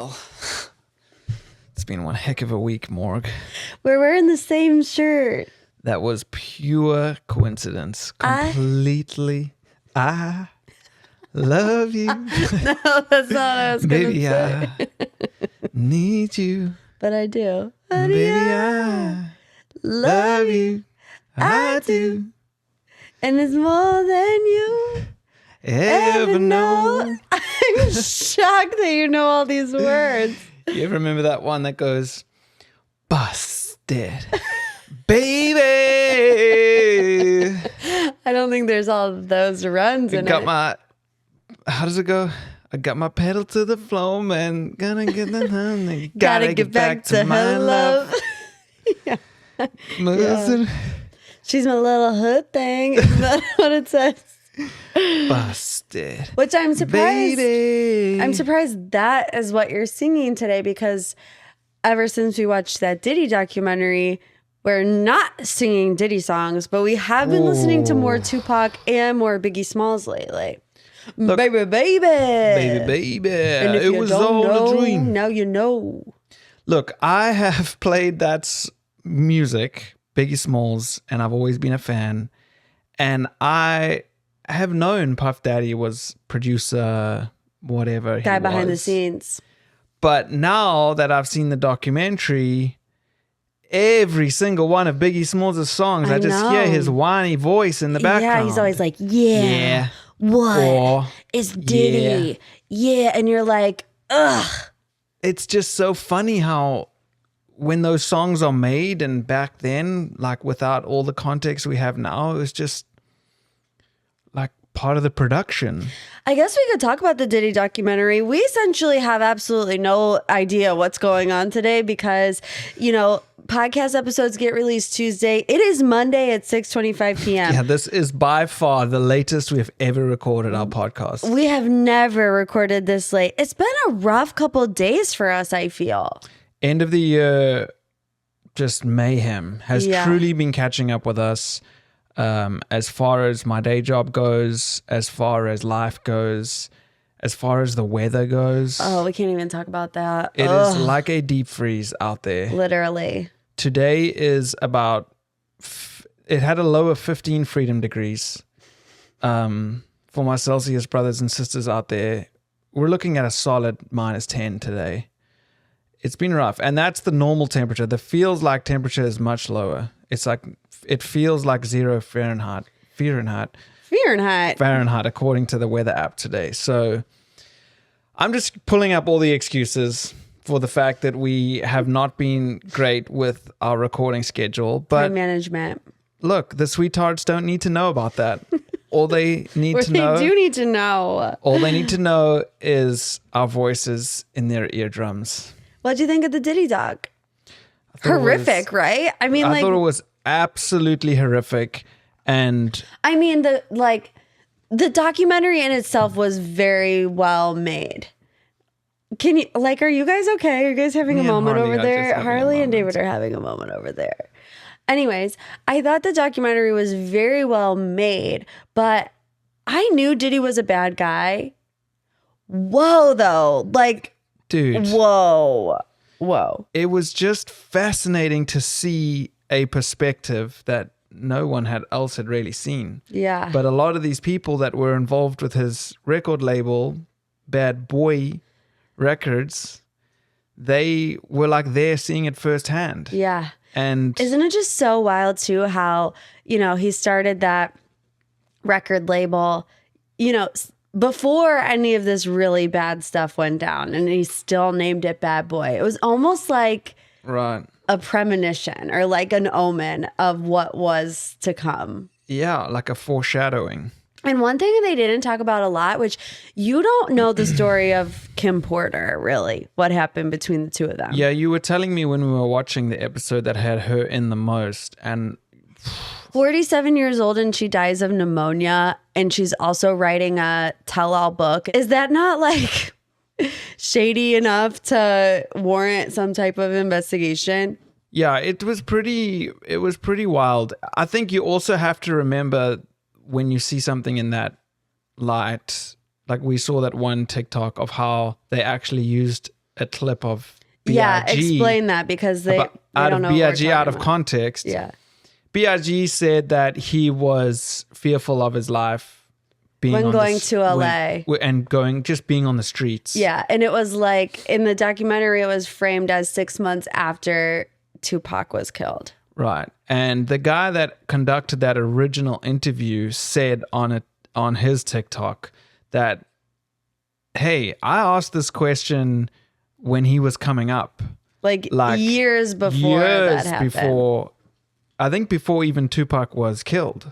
Well, it's been one heck of a week, Morg. We're wearing the same shirt. That was pure coincidence. Completely. I love you. No, that's not what I was going to Baby, say. I need you. But I do. Baby, I love you. I do. And it's more than you Ever know. I'm shocked that you know all these words. You ever remember that one that goes, busted, baby? I don't think there's all those runs in it. How does it go? I got my pedal to the floor, man. Gonna get the honey. Gotta get back to my love. Yeah. Yeah. She's my little hood thing. Is that what it says? Busted. Which I'm surprised. Baby. I'm surprised that is what you're singing today, because ever since we watched that Diddy documentary, we're not singing Diddy songs, but we have been listening to more Tupac and more Biggie Smalls lately. Look, baby, baby. Baby, baby. And if it you was don't all know, a dream. now you know. Look, I have played that music, Biggie Smalls, and I've always been a fan. And I have known Puff Daddy was producer, whatever. Guy behind the scenes. But now that I've seen the documentary, every single one of Biggie Smalls' songs, I just hear his whiny voice in the background. Yeah, he's always like, yeah. What? Or, it's Diddy. Yeah. And you're like, ugh. It's just so funny how when those songs are made and back then, like without all the context we have now, it was just like part of the production. I guess we could talk about the Diddy documentary. We essentially have absolutely no idea what's going on today because, podcast episodes get released Tuesday. It is Monday at 6:25 p.m. Yeah, this is by far the latest we have ever recorded our podcast. We have never recorded this late. It's been a rough couple of days for us, I feel. End of the year, just mayhem has truly been catching up with us. As far as my day job goes, as far as life goes, as far as the weather goes. Oh, we can't even talk about that. It is like a deep freeze out there. Literally. Today is about, it had a low of 15 freedom degrees. For my Celsius brothers and sisters out there, we're looking at a solid minus 10 today. It's been rough. And that's the normal temperature. The feels like temperature is much lower. It's like, it feels like 0 Fahrenheit, according to the weather app today. So I'm just pulling up all the excuses for the fact that we have not been great with our recording schedule. But time management. Look, the sweethearts don't need to know about that. All they need to know. They do need to know. All they need to know is our voices in their eardrums. What'd you think of the Diddy doc? Horrific, right? I mean, I thought it was absolutely horrific. And I mean, the documentary in itself was very well made. Can you, are you guys okay? Are you guys having a moment over there? Harley and David are having a moment over there. Anyways, I thought the documentary was very well made, but I knew Diddy was a bad guy. Whoa, though. Dude. Whoa. It was just fascinating to see a perspective that no one else had really seen. Yeah. But a lot of these people that were involved with his record label, Bad Boy Records, they were there seeing it firsthand. Yeah. And isn't it just so wild too how, he started that record label, before any of this really bad stuff went down, and he still named it Bad Boy. It was almost like a premonition or like an omen of what was to come. Yeah, like a foreshadowing. And one thing they didn't talk about a lot, which you don't know the story of Kim Porter, really, what happened between the two of them. Yeah, you were telling me when we were watching the episode that had her in the most. And 47 years old and she dies of pneumonia, and she's also writing a tell-all book. Is that not shady enough to warrant some type of investigation? Yeah, it was pretty wild. I think you also have to remember when you see something in that light, like we saw that one TikTok of how they actually used a clip of B.I.G. Yeah, explain that because they don't know B.I.G. out of about. context. Yeah. B.I.G. said that he was fearful of his life being going to LA and just being on the streets. Yeah, and it was like in the documentary, it was framed as 6 months after Tupac was killed. Right, and the guy that conducted that original interview said on his TikTok that, hey, I asked this question when he was coming up, like years before that happened. I think before even Tupac was killed.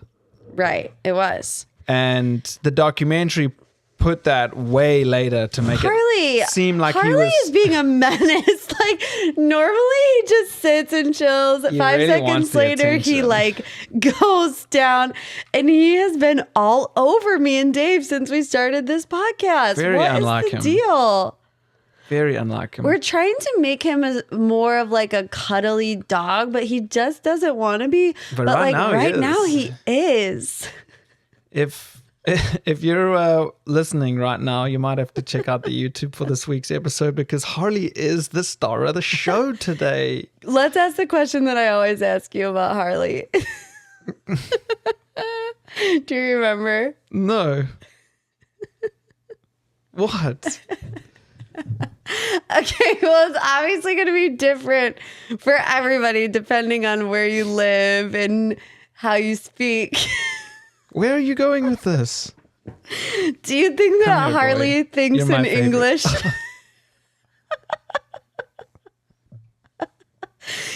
Right, it was. And the documentary put that way later to make it seem like Harley is being a menace. Like normally he just sits and chills. 5 seconds later he like goes down, and he has been all over me and Dave since we started this podcast. Very unlike him. What is the deal? Very unlike him. We're trying to make him more of like a cuddly dog, but he just doesn't want to be. But right now he is. If you're listening right now, you might have to check out the YouTube for this week's episode because Harley is the star of the show today. Let's ask the question that I always ask you about Harley. Do you remember? No. What? Okay, well, it's obviously going to be different for everybody depending on where you live and how you speak. Where are you going with this? Do you think that Harley thinks in English?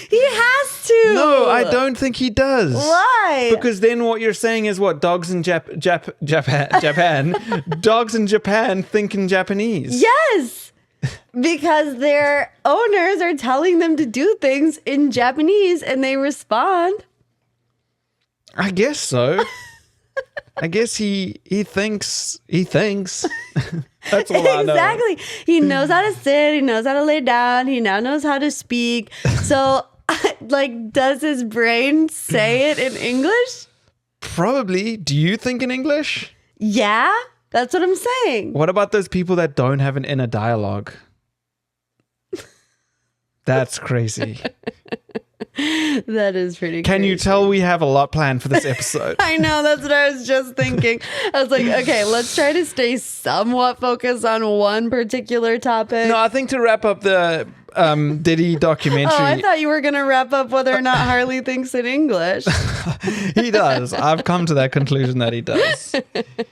He has to. No, I don't think he does. Why? Because then what you're saying is what? Dogs in Japan. Dogs in Japan think in Japanese. Yes. Because their owners are telling them to do things in Japanese and they respond. I guess so. I guess he thinks. That's all I know. Exactly. He knows how to sit. He knows how to lay down. He now knows how to speak. So, like, does his brain say it in English? Probably. Do you think in English? Yeah, that's what I'm saying. What about those people that don't have an inner dialogue? That's crazy. That is pretty Can crazy. you tell we have a lot planned for this episode? I know, that's what I was just thinking. I was like, okay, let's try to stay somewhat focused on one particular topic. No, I think to wrap up the Diddy documentary. Oh, I thought you were going to wrap up whether or not Harley thinks in English. He does. I've come to that conclusion that he does.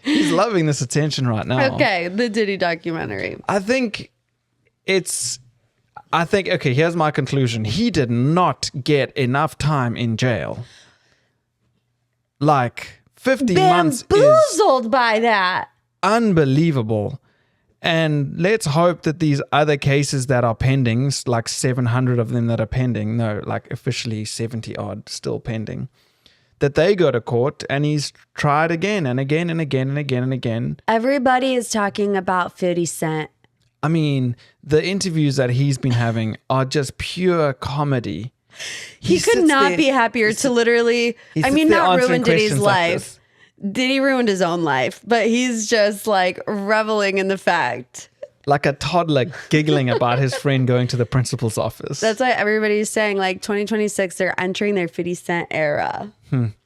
He's loving this attention right now. Okay, the Diddy documentary. Okay, here's my conclusion. He did not get enough time in jail. Like, 50 months is bamboozled by that. Unbelievable. And let's hope that these other cases that are pending, like 700 of them that are pending, no, like officially 70 odd still pending, that they go to court and he's tried again and again and again and again and again. Everybody is talking about 50 Cent. I mean, the interviews that he's been having are just pure comedy. He could not be happier to literally, not ruin Diddy's life. Diddy ruined his own life, but he's just like reveling in the fact. Like a toddler giggling about his friend going to the principal's office. That's why everybody's saying like 2026, they're entering their 50 Cent era.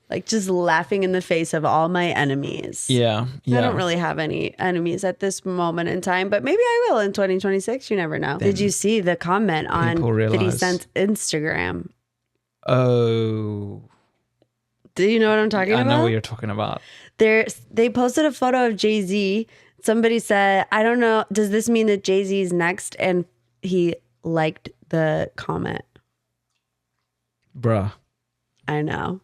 Like just laughing in the face of all my enemies. Yeah. I don't really have any enemies at this moment in time, but maybe I will in 2026. You never know. Did you see the comment on 50 Cent's Instagram? Oh. Do you know what I'm talking about? I know what you're talking about. They posted a photo of Jay-Z. Somebody said, I don't know, does this mean that Jay-Z is next? And he liked the comment. Bruh. I know.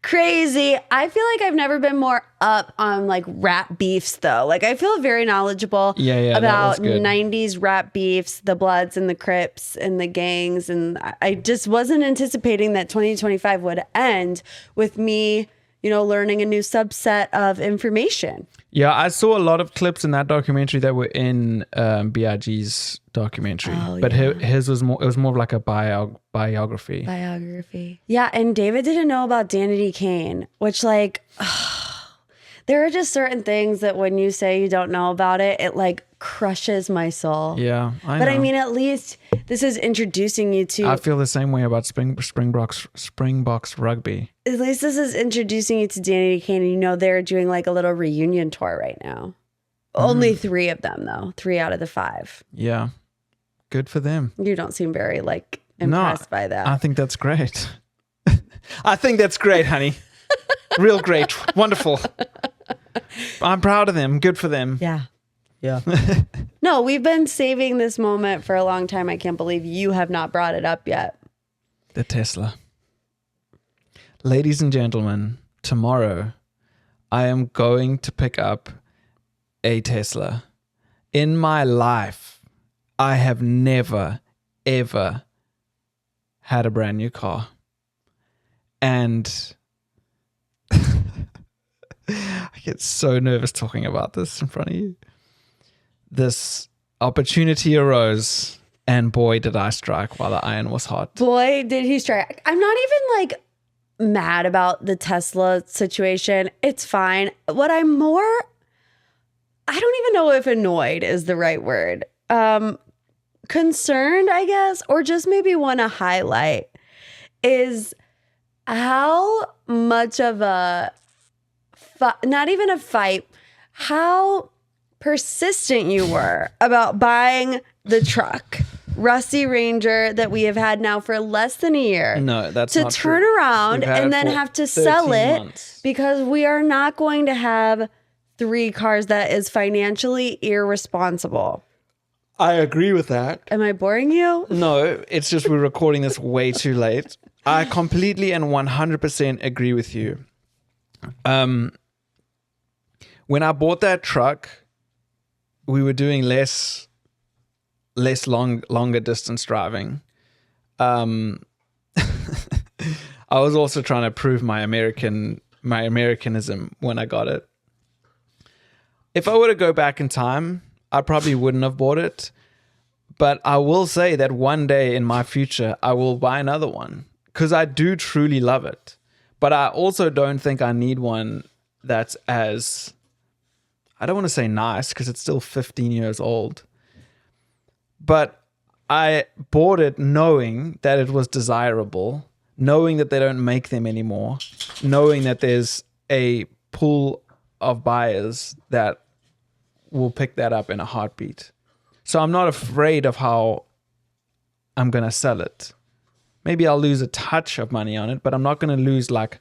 Crazy. I feel like I've never been more up on like rap beefs though. Like I feel very knowledgeable about 90s rap beefs, the Bloods and the Crips and the gangs. And I just wasn't anticipating that 2025 would end with me, learning a new subset of information. Yeah, I saw a lot of clips in that documentary that were in B.I.G.'s documentary, but his was more. It was more of like a biography. Yeah, and David didn't know about Danity Kane, which there are just certain things that when you say you don't know about it, it like crushes my soul. Yeah, I But know. I mean, at least this is introducing you to. I feel the same way about Springboks rugby. At least this is introducing you to Danny Kane, and you know they're doing like a little reunion tour right now. Only 3 of them though. 3 out of the 5. Yeah, good for them. You don't seem very like impressed by that. I think that's great. I think that's great, honey. Real great. Wonderful. I'm proud of them. Good for them. Yeah. No, we've been saving this moment for a long time. I can't believe you have not brought it up yet. The Tesla. Ladies and gentlemen, tomorrow I am going to pick up a Tesla. In my life, I have never, ever had a brand new car. And I get so nervous talking about this in front of you. This opportunity arose, and boy, did I strike while the iron was hot. Boy, did he strike. I'm not even like mad about the Tesla situation. It's fine. What I'm more, I don't even know if annoyed is the right word. Concerned, I guess, or just maybe want to highlight is how much of a, not even a fight, how persistent you were about buying the truck, Rusty Ranger, that we have had now for less than a year. No, that's to not turn true. around and then have to sell it months. because we are not going to have 3 cars. That is financially irresponsible. I agree with that. Am I boring you? No, it's just we're recording this way too late. I completely and 100% agree with you. When I bought that truck, we were doing longer distance driving. I was also trying to prove my Americanism when I got it. If I were to go back in time, I probably wouldn't have bought it. But I will say that one day in my future, I will buy another one because I do truly love it. But I also don't think I need one that's as, I don't want to say nice because it's still 15 years old. But I bought it knowing that it was desirable, knowing that they don't make them anymore, knowing that there's a pool of buyers that will pick that up in a heartbeat. So I'm not afraid of how I'm going to sell it. Maybe I'll lose a touch of money on it, but I'm not going to lose like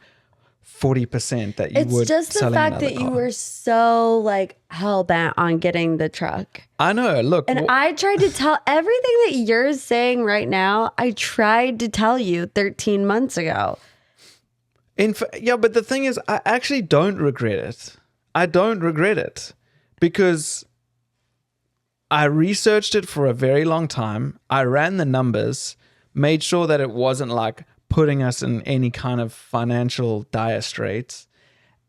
40% that you would. It's just the fact that you were so like hell bent on getting the truck. I know. Look, and I tried to tell everything that you're saying right now. I tried to tell you 13 months ago. Yeah, but the thing is, I actually don't regret it. I don't regret it because I researched it for a very long time. I ran the numbers, made sure that it wasn't like putting us in any kind of financial dire straits.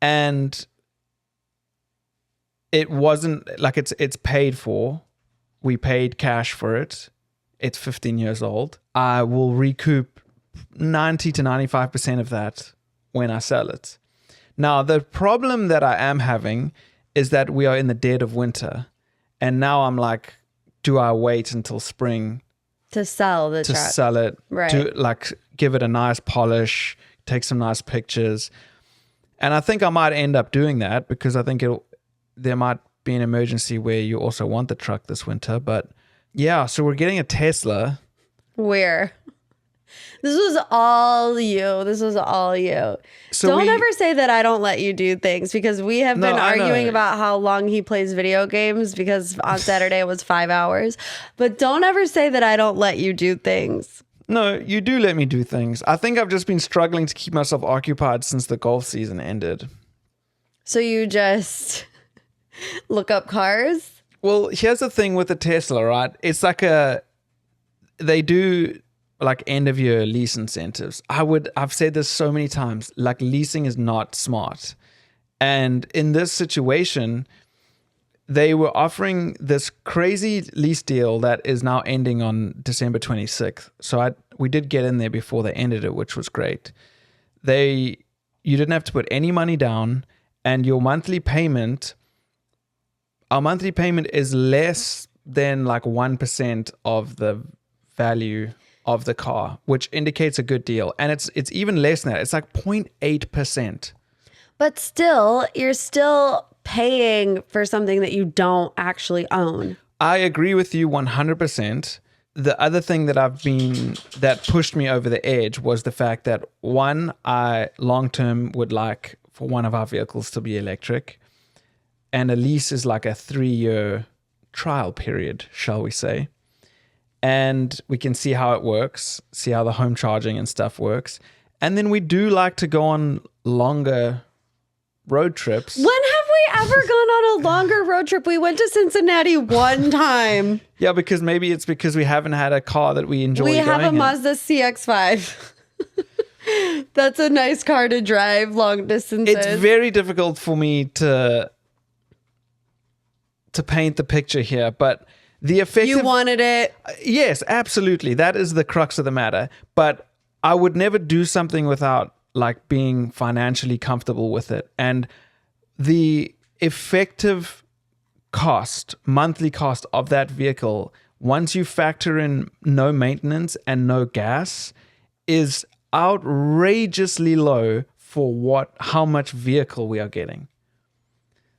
And it wasn't like it's paid for. We paid cash for it. It's 15 years old. I will recoup 90 to 95% of that when I sell it. Now, the problem that I am having is that we are in the dead of winter. And now I'm like, do I wait until spring to sell the to truck? Sell it, right? To like give it a nice polish, take some nice pictures, and I think I might end up doing that because I think there might be an emergency where you also want the truck this winter. But yeah, so we're getting a Tesla. Where? This was all you. This was all you. So don't ever say that I don't let you do things because we have been arguing know. about how long he plays video games because on Saturday it was 5 hours. But don't ever say that I don't let you do things. No, you do let me do things. I think I've just been struggling to keep myself occupied since the golf season ended. So you just look up cars? Well, here's the thing with the Tesla, right? It's like they do like end of year lease incentives. I've said this so many times, like leasing is not smart. And in this situation, they were offering this crazy lease deal that is now ending on December 26th. So we did get in there before they ended it, which was great. You didn't have to put any money down and your monthly payment, our monthly payment is less than like 1% of the value of the car, which indicates a good deal. And it's even less than that. It's like 0.8%. But still, you're still paying for something that you don't actually own. I agree with you 100%. The other thing that pushed me over the edge was the fact that, one, I long-term would like for one of our vehicles to be electric. And a lease is like a 3-year trial period, shall we say. And we can see how it works, see how the home charging and stuff works. And then we do like to go on longer road trips. When have we ever gone on a longer road trip? We went to Cincinnati one time. Yeah, because maybe it's because we haven't had a car that we enjoy. We have a Mazda CX-5. That's a nice car to drive long distances. It's very difficult for me to paint the picture here, but the effective... You wanted it. Yes, absolutely. That is the crux of the matter. But I would never do something without like being financially comfortable with it. And the effective cost, monthly cost of that vehicle, once you factor in no maintenance and no gas, is outrageously low for how much vehicle we are getting.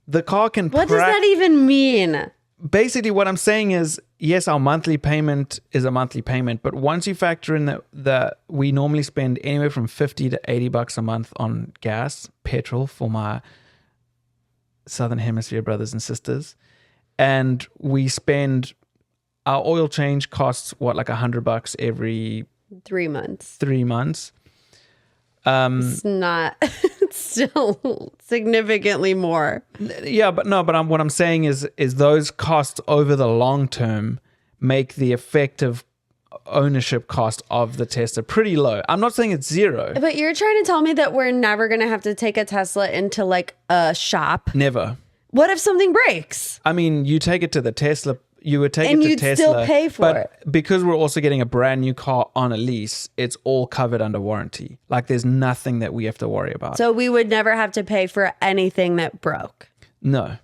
The car can... What does that even mean? Basically, what I'm saying is, yes, our monthly payment is a monthly payment, but once you factor in that we normally spend anywhere from $50 to $80 a month on gas, petrol for my Southern Hemisphere brothers and sisters, and we spend our oil change costs like $100 every 3 months. 3 months. It's not. It's still significantly more. Yeah, but what I'm saying is those costs over the long term make the effective ownership cost of the Tesla pretty low. I'm not saying it's zero. But you're trying to tell me that we're never going to have to take a Tesla into like a shop? Never. What if something breaks? I mean, you take it to the Tesla. You would take it to Tesla. And you'd still pay for it. Because we're also getting a brand new car on a lease, it's all covered under warranty. Like there's nothing that we have to worry about. So we would never have to pay for anything that broke. No.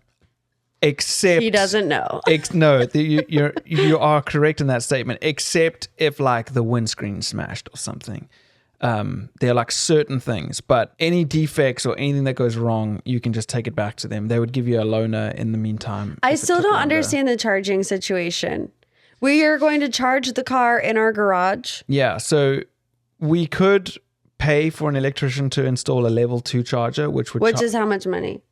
Except... He doesn't know. No, you are correct in that statement. Except if like the windscreen smashed or something. They're like certain things, but any defects or anything that goes wrong, you can just take it back to them. They would give you a loaner in the meantime. I still don't understand the charging situation. We are going to charge the car in our garage. Yeah, so we could pay for an electrician to install a level 2 charger, which is how much money?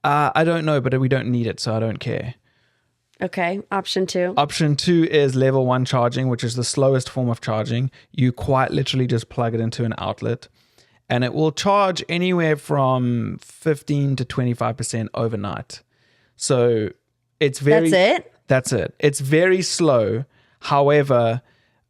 I don't know, but we don't need it, so I don't care. Okay, option 2. Option 2 is level 1 charging, which is the slowest form of charging. You quite literally just plug it into an outlet, and it will charge anywhere from 15 to 25% overnight. So it's very... That's it? That's it. It's very slow. However,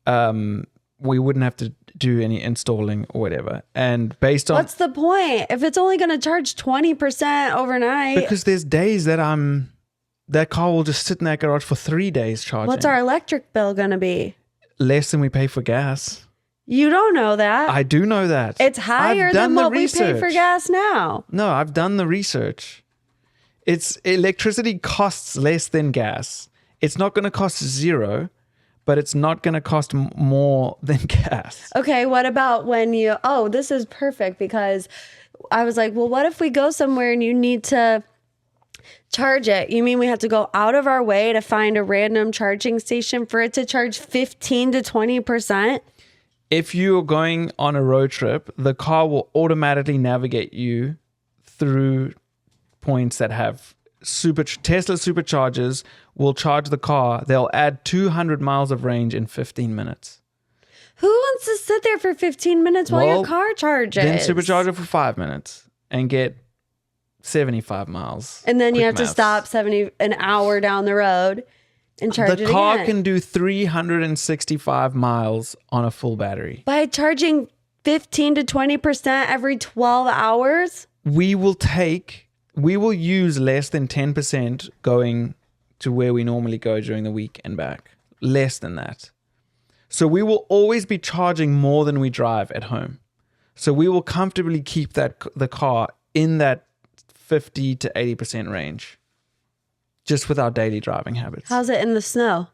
we wouldn't have to do any installing or whatever. And based on... What's the point? If it's only going to charge 20% overnight... Because there's days that car will just sit in that garage for 3 days charging. What's our electric bill going to be? Less than we pay for gas. You don't know that. I do know that. It's higher than what we pay for gas now. No, I've done the research. Electricity costs less than gas. It's not going to cost zero, but it's not going to cost more than gas. Okay, what about when this is perfect, because I was like, well, what if we go somewhere and you need to charge it? You mean we have to go out of our way to find a random charging station for it to charge 15 to 20%? If you're going on a road trip, the car will automatically navigate you through points that have Tesla superchargers will charge the car. They'll add 200 miles of range in 15 minutes. Who wants to sit there for 15 minutes while your car charges? Then supercharge it for 5 minutes and get 75 miles. And then you have to stop an hour down the road and charge it again. The car can do 365 miles on a full battery. By charging 15 to 20% every 12 hours? We will use less than 10% going to where we normally go during the week and back. Less than that. So we will always be charging more than we drive at home. So we will comfortably keep the car in that 50 to 80% range. just with our daily driving habits. How's it in the snow?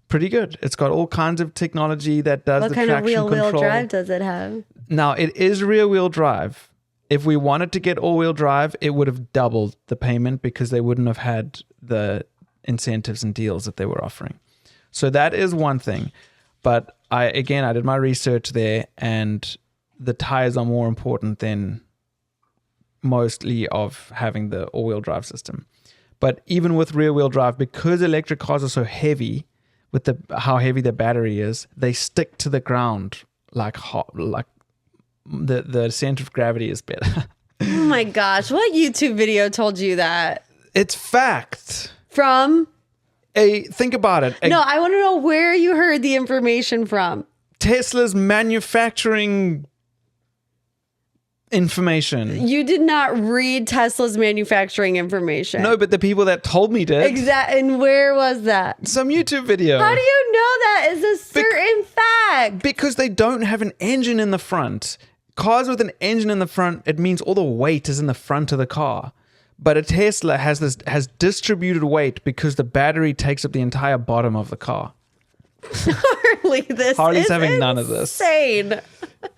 Pretty good. It's got all kinds of technology that does the traction control. What kind of wheel drive does it have? Now, it is rear-wheel drive. If we wanted to get all-wheel drive, it would have doubled the payment because they wouldn't have had the incentives and deals that they were offering. So that is one thing. But I did my research there, and the tires are more important than mostly of having the all-wheel drive system. But even with rear-wheel drive, because electric cars are so heavy, with how heavy the battery is, they stick to the ground like hot, like the center of gravity is better. Oh my gosh, what YouTube video told you that? It's fact. From? Think about it. No, I want to know where you heard the information from. Tesla's manufacturing information. You did not read Tesla's manufacturing information. No, but the people that told me did. Exactly. And where was that? Some YouTube video. How do you know that is a certain fact? Because they don't have an engine in the front. Cars with an engine in the front, it means all the weight is in the front of the car. But a Tesla has distributed weight because the battery takes up the entire bottom of the car. Harley's having none of this. Insane.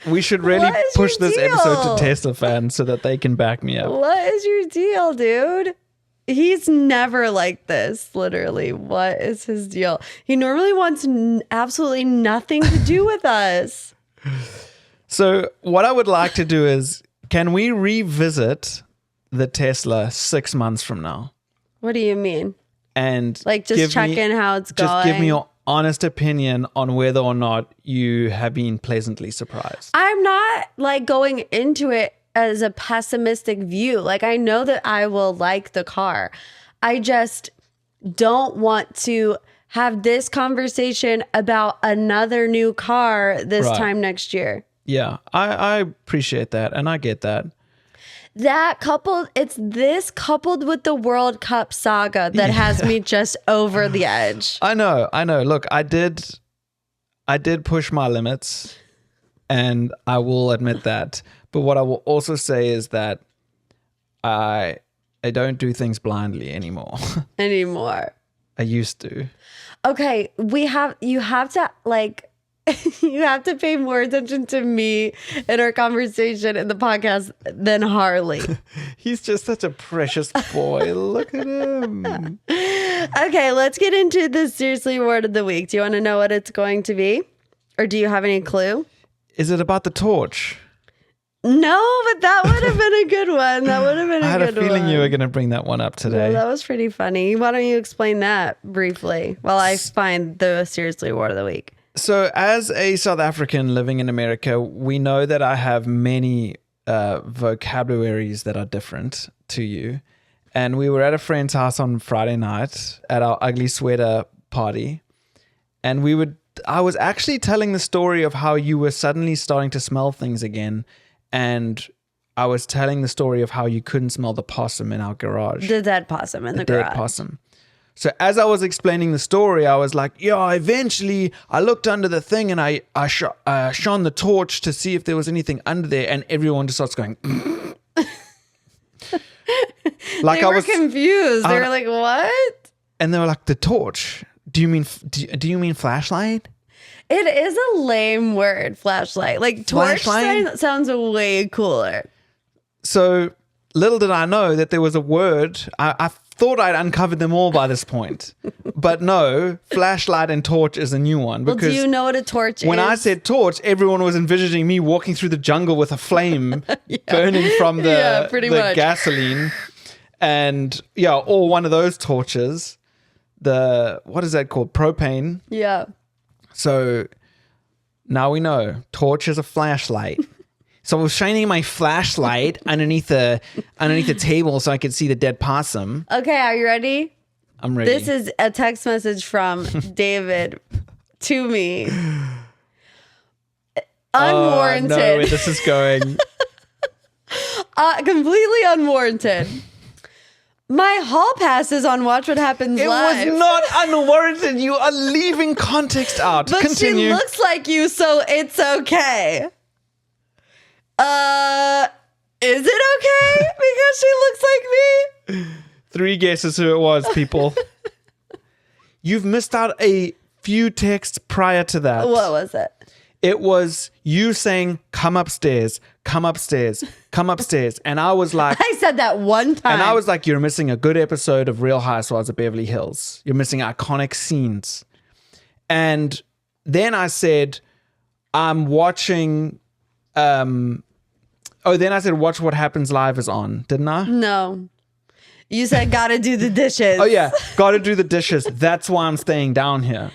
We should really push this episode to Tesla fans so that they can back me up. What is your deal, dude? He's never like this, literally. What is his deal? He normally wants absolutely nothing to do with us. So what I would like to do is, can we revisit the Tesla 6 months from now? What do you mean? And like just check in how it's going? Just give me your honest opinion on whether or not you have been pleasantly surprised. I'm not like going into it as a pessimistic view. Like I know that I will like the car. I just don't want to have this conversation about another new car this time next year. Yeah, I appreciate that and I get that. It's this coupled with the World Cup saga that has me just over the edge. I know. Look, I did push my limits, and I will admit that. But what I will also say is that I don't do things blindly anymore. I used to. Okay, you have to like you have to pay more attention to me in our conversation in the podcast than Harley. He's just such a precious boy. Look at him. Okay, let's get into the Seriously Word of the Week. Do you want to know what it's going to be? Or do you have any clue? Is it about the torch? No, but that would have been a good one. I had a feeling you were going to bring that one up today. Well, that was pretty funny. Why don't you explain that briefly while I find the Seriously Word of the Week? So as a South African living in America, we know that I have many vocabularies that are different to you. And we were at a friend's house on Friday night at our ugly sweater party. And I was actually telling the story of how you were suddenly starting to smell things again. And I was telling the story of how you couldn't smell the possum in our garage. The dead possum in the garage. The dead possum. So as I was explaining the story, I was like, yeah, eventually I looked under the thing and I shone the torch to see if there was anything under there. And everyone just starts going, like they were confused. They were like, what? And they were like, the torch. Do you mean flashlight? It is a lame word, flashlight. Like torch sounds way cooler. So little did I know that there was a word. I thought I'd uncovered them all by this point. But no, flashlight and torch is a new one. Well, do you know what a torch is? When I said torch, everyone was envisioning me walking through the jungle with a flame burning from the gasoline. And or one of those torches. What is that called? Propane. Yeah. So now we know torch is a flashlight. So I was shining my flashlight underneath the table so I could see the dead possum. Okay, are you ready? I'm ready. This is a text message from David to me. Unwarranted. Oh, no, where this is going. Completely unwarranted. My hall pass is on Watch What Happens Live. It was not unwarranted. You are leaving context out. But Continue. She looks like you, so it's okay. Is it okay? Because she looks like me? 3 guesses who it was, people. You've missed out a few texts prior to that. What was it? It was you saying, come upstairs, come upstairs, come upstairs. And I was like... I said that one time. And I was like, you're missing a good episode of Real Housewives of Beverly Hills. You're missing iconic scenes. And then I said, I'm watching... then I said, Watch What Happens Live is on, didn't I? No. You said, gotta do the dishes. Oh, yeah. Gotta do the dishes. That's why I'm staying down here.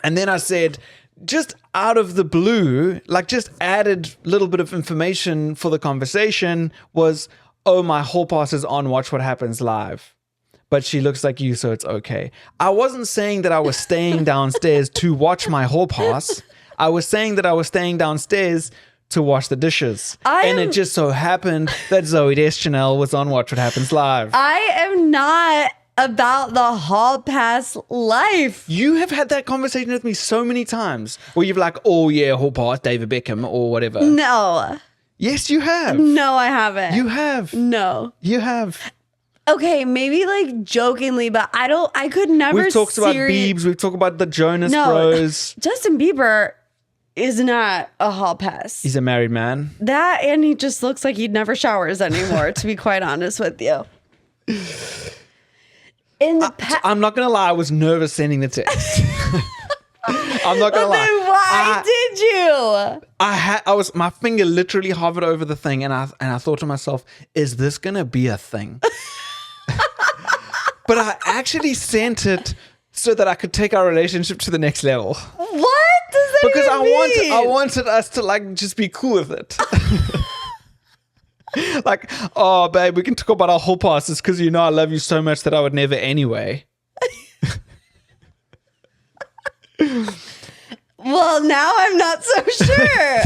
And then I said, just out of the blue, like just added a little bit of information for the conversation was, oh, my hall pass is on Watch What Happens Live. But she looks like you, so it's okay. I wasn't saying that I was staying downstairs to watch my hall pass. I was saying that I was staying downstairs to wash the dishes. And it just so happened that Zoe Deschanel was on Watch What Happens Live. I am not about the hall pass life. You have had that conversation with me so many times where you've like, oh yeah, hall pass, David Beckham or whatever. No. Yes, you have. No, I haven't. You have. No. You have. Okay, maybe like jokingly, but I could never. We've talked about Biebs. We've talked about the Jonas Bros. Justin Bieber is not a hall pass. He's a married man. That, and he just looks like he never showers anymore, to be quite honest with you. In the I'm not going to lie, I was nervous sending the text. I'm not going to lie. Then why did you? My finger literally hovered over the thing and I thought to myself, is this going to be a thing? But I actually sent it so that I could take our relationship to the next level. What does that Because even mean? I wanted us to like just be cool with it. Like, oh babe, we can talk about our whole passes because you know I love you so much that I would never anyway. Well, now I'm not so sure.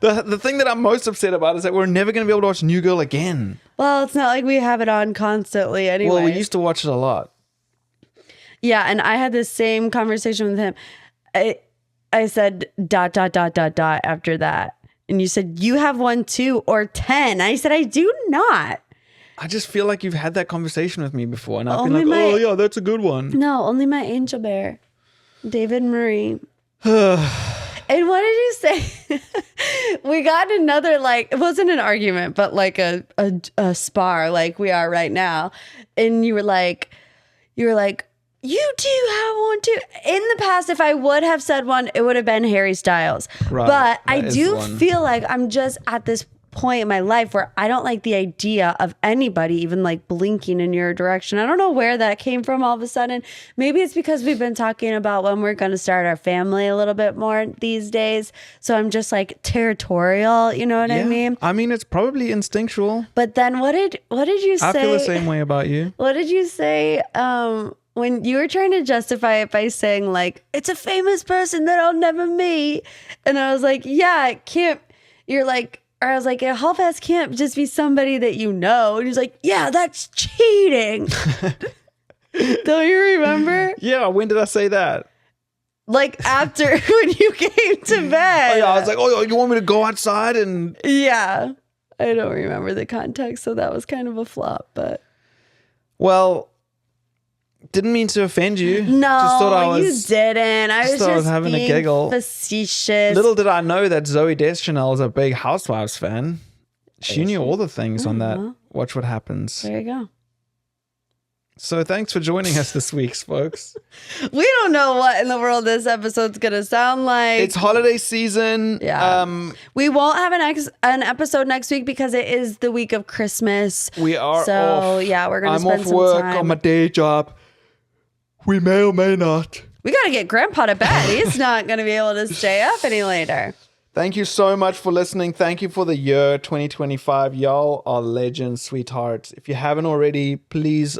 The thing that I'm most upset about is that we're never going to be able to watch New Girl again. Well, it's not like we have it on constantly anyway. Well, we used to watch it a lot. Yeah, and I had the same conversation with him. I said ... after that. And you said, you have 1 too, or 10. I said, I do not. I just feel like you've had that conversation with me before. And I've Only been like, oh yeah, that's a good one. No, only my angel bear, David Murray. And what did you say? We got another, like, it wasn't an argument, but like a spar like we are right now. And you were like, you do have 1 too. In the past, if I would have said one, it would have been Harry Styles. Right, but I do feel like I'm just at this point in my life where I don't like the idea of anybody even like blinking in your direction. I don't know where that came from all of a sudden. Maybe it's because we've been talking about when we're going to start our family a little bit more these days. So I'm just like territorial, you know what I mean? I mean, it's probably instinctual. But then what did you say? I feel the same way about you. What did you say when you were trying to justify it by saying like, it's a famous person that I'll never meet? And I was like, yeah, it can't. You're like, or I was like, a hall pass can't just be somebody that you know. And he's like, yeah, that's cheating. Don't you remember? Yeah, when did I say that? Like after when you came to bed. Oh, yeah, I was like, oh, you want me to go outside? And yeah, I don't remember the context, so that was kind of a flop. But well, didn't mean to offend you. No, just thought you didn't. I was just having being a giggle. Facetious. Little did I know that Zoe Deschanel is a big Housewives fan. She knew all the things on that. Watch What Happens. There you go. So thanks for joining us this week, folks. We don't know what in the world this episode's gonna sound like. It's holiday season. Yeah. We won't have an episode next week because it is the week of Christmas. We are so, off. Yeah, we're gonna spend some I'm off work time on my day job. We may or may not. We gotta get Grandpa to bed. He's not gonna be able to stay up any later. Thank you so much for listening. Thank you for the year 2025. Y'all are legends, sweethearts. If you haven't already, please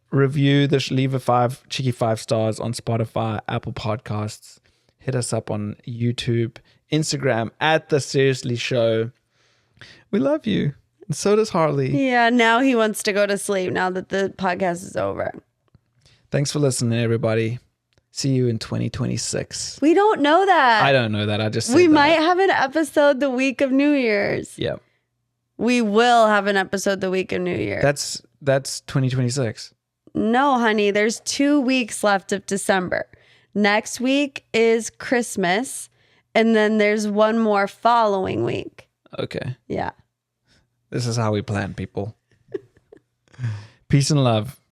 review this. Leave a cheeky 5 stars on Spotify, Apple Podcasts. Hit us up on YouTube, Instagram at The Seriously Show. We love you. And so does Harley. Yeah, now he wants to go to sleep now that the podcast is over. Thanks for listening, everybody. See you in 2026. We don't know that. I don't know that. I just said we that. might have an episode the week of New Year's. Yep. We will have an episode the week of New Year. That's 2026. No, honey, there's 2 weeks left of December. Next week is Christmas, and then there's one more following week. Okay. Yeah. This is how we plan, people. Peace and love.